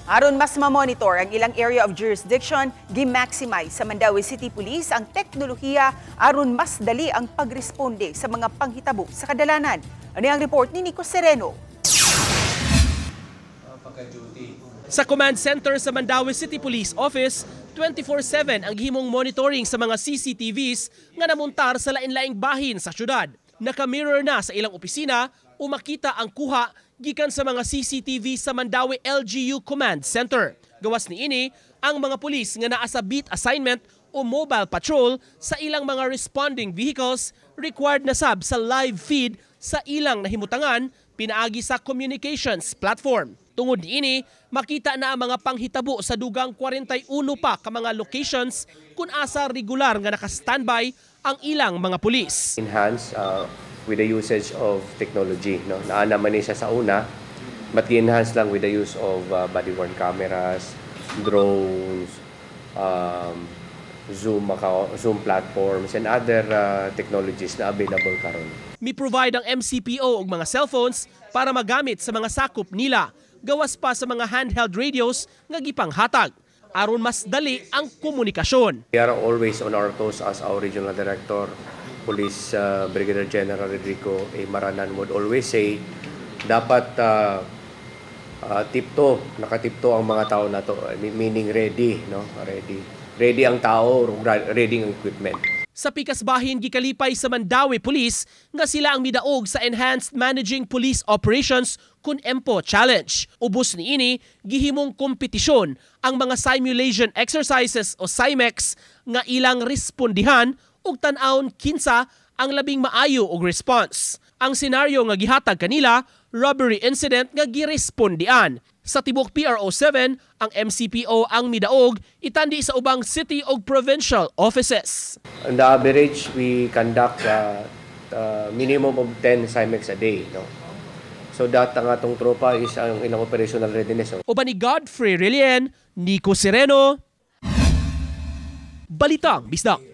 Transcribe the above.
Aron mas ma-monitor ang ilang area of jurisdiction, gi-maximize sa Mandaue City Police ang teknolohiya aron mas dali ang pagresponde sa mga panghitabo sa kadalanan. Ano ang report ni Nico Sereno? Sa command center sa Mandaue City Police Office, 24/7 ang himong monitoring sa mga CCTVs nga namuntar sa lain-laing bahin sa syudad. Naka-mirror na sa ilang opisina o makita ang kuha gikan sa mga CCTV sa Mandaue LGU Command Center. Gawas niini ang mga pulis nga naa sa beat assignment o mobile patrol sa ilang mga responding vehicles required na sab sa live feed sa ilang nahimutangan pinaagi sa communications platform. Tungod niini, makita na ang mga panghitabo sa dugang 41 pa ka mga locations kung asa regular nga naka-standby ang ilang mga pulis. Enhance with the usage of technology. No? Naanaman niya sa una, but enhance lang with the use of body-worn cameras, drones, Zoom platforms, and other technologies na available karon. Mi-provide ang MCPO og mga cellphones para magamit sa mga sakop nila. Gawas pa sa mga handheld radios nga gipanghatag aron mas dali ang komunikasyon. We are always on our toes as our Regional Director, Police Brigadier General Rodrigo A. Maranan would always say, dapat nakatipto ang mga tao na to, meaning ready, no? Ready ang tao, ready ang equipment. Sa pikas bahin gikalipay sa Mandaue Police nga sila ang midaog sa Enhanced Managing Police Operations kun EMPO Challenge. Ubos niini gihimong kompetisyon ang mga simulation exercises o SIMEX nga ilang respondihan ug tan-awon kinsa ang labing maayo og response. Ang senaryo nga gihatag kanila, robbery incident nga girespondian. Sa tibok PRO7, ang MCPO ang midaog itandi sa ubang city o provincial offices. On the average, we conduct minimum of 10 SIMEX a day. No? So that ang atong tropa is ang ilang operational readiness. Uban ni Godfrey Relien, Nico Sereno, Balitang Bisdak.